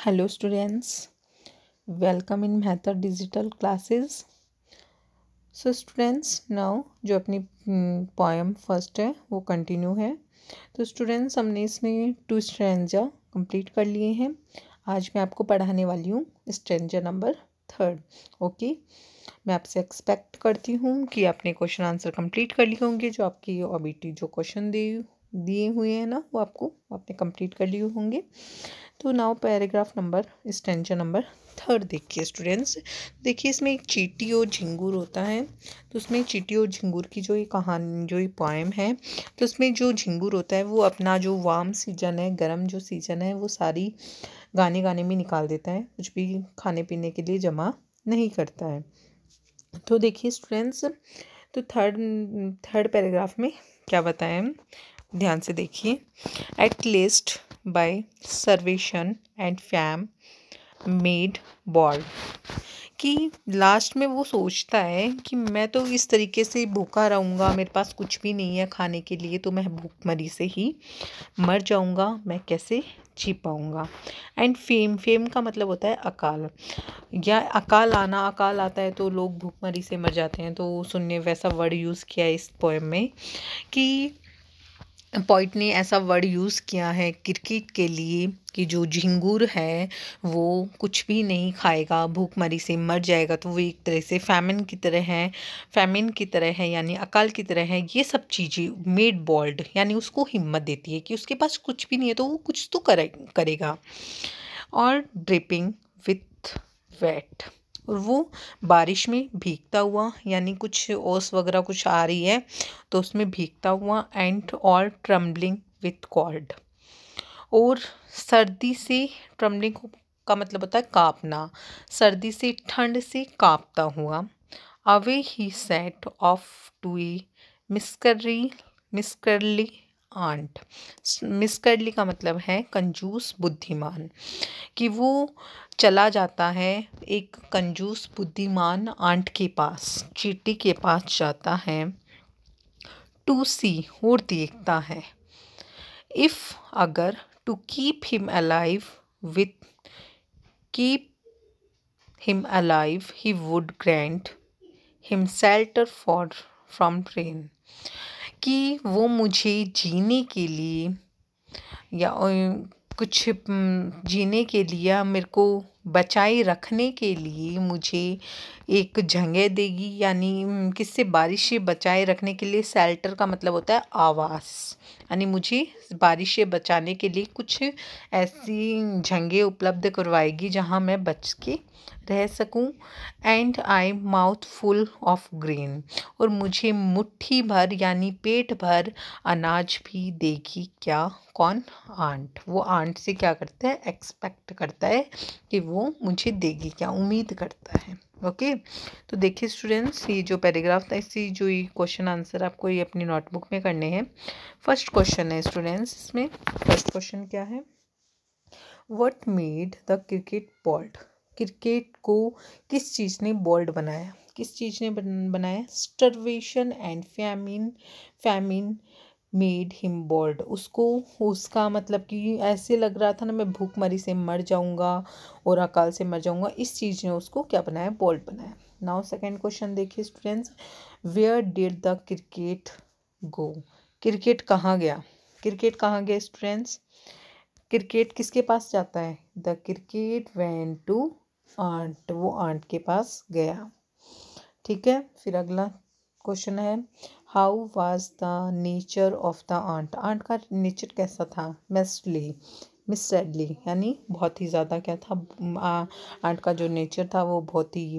Hello students, welcome in मेहतर digital classes. So students, now जो अपनी पोएम फर्स्ट है वो कंटिन्यू है। तो स्टूडेंट्स, हमने इसमें 2 स्ट्रेंजा कंप्लीट कर लिए हैं। आज मैं आपको पढ़ाने वाली हूँ स्ट्रेंजा नंबर 3। ओके, मैं आपसे एक्सपेक्ट करती हूँ कि आपने क्वेश्चन आंसर कंप्लीट कर लिए होंगे। जो आपकी ओबीटी जो क्वेश्चन दिए हुए हैं ना, वो आपने कंप्लीट कर लिए होंगे। तो now paragraph number stanza number 3 देखिए स्टूडेंट्स। देखिए, इसमें एक चींटी और झिंगुर होता है। तो उसमें चींटी और झिंगुर की जो ये कहानी, जो ये पोएम है, तो उसमें जो झिंगुर होता है वो अपना जो वार्म सीजन है, गर्म जो सीजन है, वो सारी गाने में निकाल देता है, कुछ भी खाने पीने के लिए जमा नहीं करता है। तो देखिए स्टूडेंट्स, तो थर्ड पैराग्राफ में क्या बताएं हम, ध्यान से देखिए। At least by starvation and famine made bold, कि लास्ट में वो सोचता है कि मैं तो इस तरीके से भूखा रहूँगा, मेरे पास कुछ भी नहीं है खाने के लिए, तो मैं भूखमरी से ही मर जाऊँगा, मैं कैसे जी पाऊँगा। एंड फेम का मतलब होता है अकाल, या अकाल आना। अकाल आता है तो लोग भूखमरी से मर जाते हैं। तो सुनने वैसा वर्ड यूज़ किया है इस पोएम में, कि पोइट ने ऐसा वर्ड यूज़ किया है क्रिकेट के लिए, कि जो झिंगुर है वो कुछ भी नहीं खाएगा, भूखमरी से मर जाएगा, तो वो एक तरह से फैमिन की तरह है, यानी अकाल की तरह है। ये सब चीज़ें मेड बोल्ड, यानी उसको हिम्मत देती है कि उसके पास कुछ भी नहीं है तो वो कुछ तो करेगा। और ड्रिपिंग विथ वेट, और वो बारिश में भीगता हुआ, यानी कुछ ओस वगैरह कुछ आ रही है तो उसमें भीगता हुआ। And all trembling with called, और सर्दी से, ट्रम्बलिंग का मतलब होता है कांपना, सर्दी से, ठंड से कांपता हुआ। Away he set off to a miserly ant. Miserly का मतलब है कंजूस बुद्धिमान, कि वो चला जाता है एक कंजूस बुद्धिमान आंट के पास, चींटी के पास जाता है। टू सी, और देखता है। इफ, अगर, to keep him alive he would grant him shelter from rain, कि वो मुझे जीने के लिए, या कुछ जीने के लिए, मेरे को बचाए रखने के लिए मुझे एक जगह देगी, यानी किससे, बारिश से बचाए रखने के लिए। शेल्टर का मतलब होता है आवास, यानी मुझे बारिश से बचाने के लिए कुछ ऐसी जगह उपलब्ध करवाएगी जहाँ मैं बच के रह सकूं। And I mouth full of grain, और मुझे मुट्ठी भर, यानी पेट भर अनाज भी देगी। क्या? कौन? आंट। वो आंट से क्या करता है, एक्सपेक्ट करता है कि वो मुझे देगी, क्या उम्मीद करता है। ओके, तो देखिए स्टूडेंट्स, ये जो पैराग्राफ था, इसी जो ये क्वेश्चन आंसर आपको ये अपनी नोटबुक में करने हैं। फर्स्ट क्वेश्चन है स्टूडेंट्स, इसमें फर्स्ट क्वेश्चन क्या है, what made the cricket bold. Cricket को किस चीज़ ने बोल्ड बनाया, किस चीज़ ने बनाया? Starvation and famine made him bold. उसको, उसका मतलब कि ऐसे लग रहा था ना, मैं भूखमरी से मर जाऊंगा और अकाल से मर जाऊंगा, इस चीज़ ने उसको क्या बनाया, बोल्ड बनाया। नाउ सेकंड क्वेश्चन देखिए students, where did the cricket go. Cricket कहाँ गया? क्रिकेट कहाँ गया स्टूडेंट्स? क्रिकेट किसके पास जाता है? The cricket went to ant, वो आंट के पास गया। ठीक है, फिर अगला क्वेश्चन है, how was the nature of the ant. Ant का नेचर कैसा था? मिसली, यानी बहुत ही ज़्यादा क्या था, आंट का जो नेचर था वो बहुत ही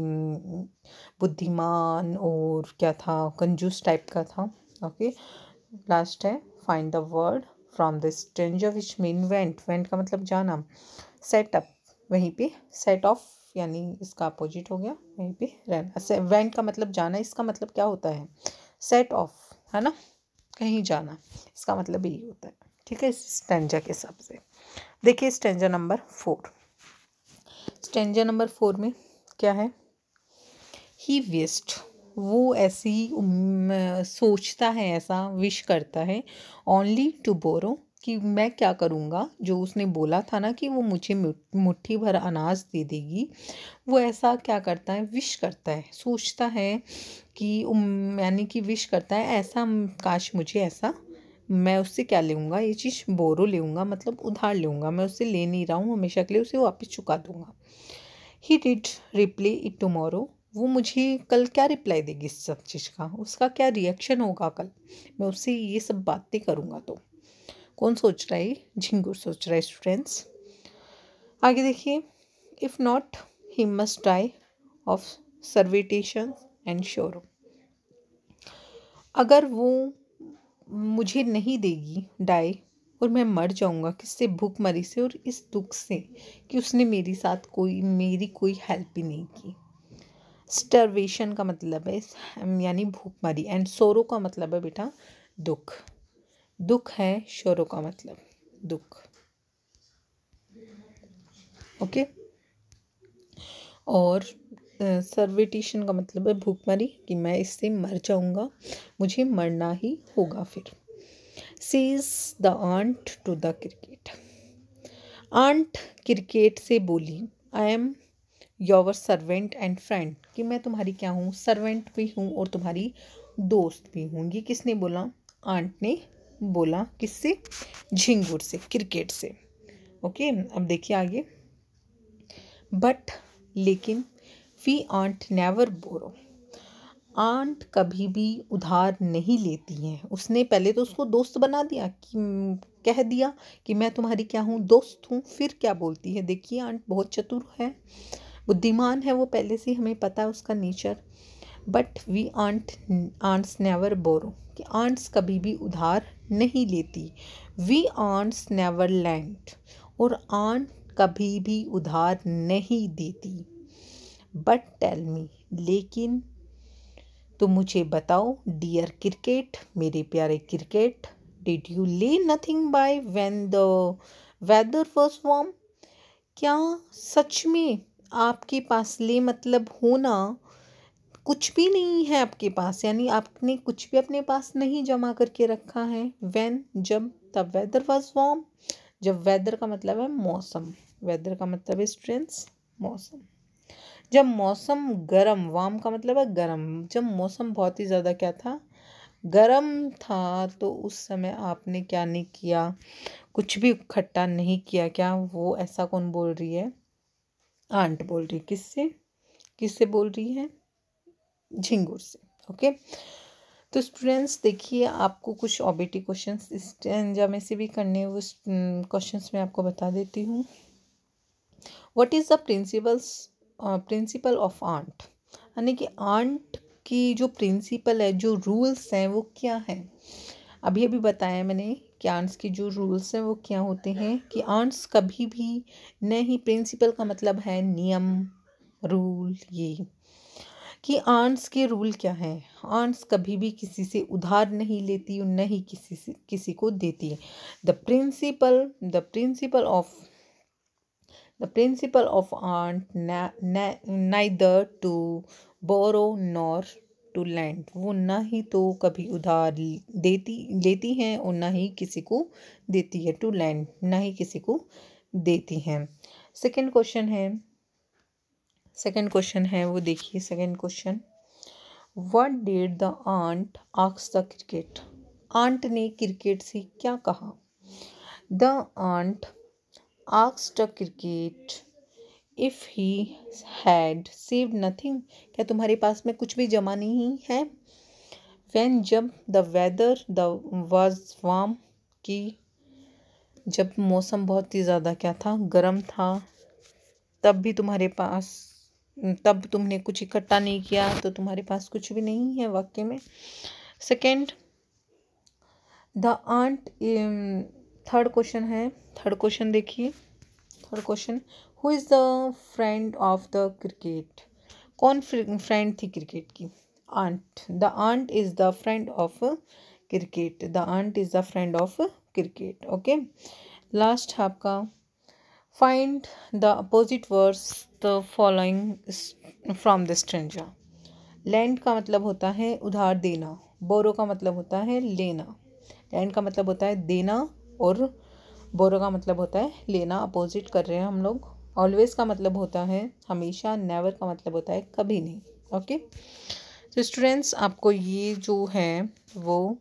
बुद्धिमान और क्या था, कंजूस टाइप का था। ओके, लास्ट है, find the word from the stranger which mean went का मतलब जाना, सेट अप, वहीं पे सेट ऑफ, यानी इसका अपोजिट हो गया, वहीं पे रहना। वेंट का मतलब जाना, इसका मतलब क्या होता है, सेट ऑफ, है ना, कहीं जाना, इसका मतलब यही होता है। ठीक है, इस स्टेंजा के हिसाब से। देखिए स्टेंजा नंबर 4। स्टेंजा नंबर 4 में क्या है, ही विश्ड, वो ऐसी सोचता है, ऐसा विश करता है, ओनली टू बोरो, कि मैं क्या करूँगा, जो उसने बोला था ना कि वो मुझे मुट्ठी भर अनाज दे देगी, वो ऐसा क्या करता है, विश करता है, सोचता है कि यानी कि विश करता है ऐसा, काश मुझे ऐसा, मैं उससे क्या लूँगा, ये चीज़ बोरो लूँगा, मतलब उधार लूँगा, मैं उससे ले नहीं रहा हूँ, हमेशा के लिए उसे वापस चुका दूँगा। He did reply it tomorrow, वो मुझे कल क्या रिप्लाई देगी इस सब चीज़ का, उसका क्या रिएक्शन होगा कल, मैं उससे ये सब बातें करूँगा। तो कौन सोच रहा है, झिंगुर सोच रहा है स्टूडेंट्स। आगे देखिए, if not he must die of starvation and sorrow, अगर वो मुझे नहीं देगी, डाई, और मैं मर जाऊंगा, किससे, भूखमरी से, और इस दुख से कि उसने मेरी कोई हेल्प ही नहीं की। स्टर्वेशन का मतलब है यानी भूखमरी, एंड सोरो का मतलब है बेटा दुख, दुख है शोरो का मतलब दुख, ओके। और सर्विटेशन का मतलब है भूखमरी, कि मैं इससे मर जाऊंगा, मुझे मरना ही होगा फिर। Says the ant to the cricket, ant cricket से बोली, I am your servant and friend, कि मैं तुम्हारी क्या हूँ, सर्वेंट भी हूँ और तुम्हारी दोस्त भी हूँ। ये किसने बोला, आंट ने बोला, किससे, झिंगुर से, क्रिकेट से, ओके। अब देखिए आगे, बट लेकिन, we ants never borrow, ant कभी भी उधार नहीं लेती हैं। उसने पहले तो उसको दोस्त बना दिया, कि कह दिया कि मैं तुम्हारी क्या हूँ, दोस्त हूँ, फिर क्या बोलती है, देखिए आंट बहुत चतुर है, बुद्धिमान है वो, पहले से हमें पता है उसका nature. But we ants never borrow, कि आंट्स कभी भी उधार नहीं लेती। वी आंट्स नेवर लैंड, और आंट कभी भी उधार नहीं देती। बट टेल मी, लेकिन तो मुझे बताओ, डियर क्रिकेट, मेरे प्यारे cricket, did you lay nothing by when the weather was warm, क्या सच में आपके पास ले मतलब होना कुछ भी नहीं है आपके पास, यानी आपने कुछ भी अपने पास नहीं जमा करके रखा है, व्हेन जब, तब वेदर वॉज वार्म, जब वेदर का मतलब है मौसम, वेदर का मतलब है स्टूडेंट्स मौसम, जब मौसम गर्म, वार्म का मतलब है गर्म, जब मौसम बहुत ही ज़्यादा क्या था, गर्म था, तो उस समय आपने क्या नहीं किया, कुछ भी इकट्ठा नहीं किया, क्या वो, ऐसा कौन बोल रही है, आंट बोल रही, किससे, किससे बोल रही है, झिंगुर से, ओके। तो स्टूडेंट्स देखिए, आपको कुछ ओबीटी क्वेश्चंस इस स्टैंजा में से भी करने, उस क्वेश्चंस में आपको बता देती हूँ। What is the principle of ant, यानी कि आंट की जो प्रिंसिपल है, जो रूल्स हैं वो क्या हैं। अभी अभी बताया मैंने कि आंट्स की जो रूल्स हैं वो क्या होते हैं, कि आंट्स कभी भी नहीं, प्रिंसिपल का मतलब है नियम, रूल, ये कि आंट्स के रूल क्या हैं, आंट्स कभी भी किसी से उधार नहीं लेती और न ही किसी को देती है। The principle of ant neither to borrow nor to lend, वो ना ही तो कभी उधार लेती हैं और ना ही किसी को देती है, टू लैंड, ना ही किसी को देती हैं। सेकंड क्वेश्चन है वो देखिए, second question, what did the ant ask the cricket, ant ने क्रिकेट से क्या कहा। The ant asked the cricket if he had saved nothing, क्या तुम्हारे पास में कुछ भी जमा नहीं है। व्हेन, जब, द वेदर वाज वार्म, की जब मौसम बहुत ही ज़्यादा क्या था, गर्म था, तब भी तुम्हारे पास, तब तुमने कुछ इकट्ठा नहीं किया, तो तुम्हारे पास कुछ भी नहीं है वाक्य में। Second, the ant, third question देखिए, third question, who is the friend of the cricket, कौन फ्रेंड थी क्रिकेट की, ant. The ant is the friend of cricket, the ant is the friend of cricket, okay. Last आपका, find the opposite words the following from the stranger. Lend का मतलब होता है उधार देना, बोरो का मतलब होता है लेना, लैंड का मतलब होता है देना और बोरो का मतलब होता है लेना, अपोजिट कर रहे हैं हम लोग। ऑलवेज का मतलब होता है हमेशा, नेवर का मतलब होता है कभी नहीं। ओके, तो स्टूडेंट्स आपको ये जो है वो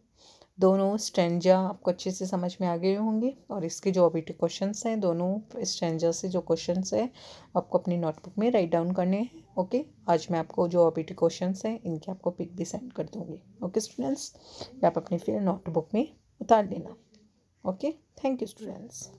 दोनों स्टैंजा आपको अच्छे से समझ में आ गए होंगे, और इसके जो अभी क्वेश्चंस हैं दोनों स्टैंजा से जो क्वेश्चंस हैं आपको अपनी नोटबुक में राइट डाउन करने हैं। ओके, आज मैं आपको जो अभी क्वेश्चंस हैं इनके आपको पिक भी सेंड कर दूँगी। ओके स्टूडेंट्स, आप अपनी फिर नोटबुक में उतार लेना। Okay, thank you students.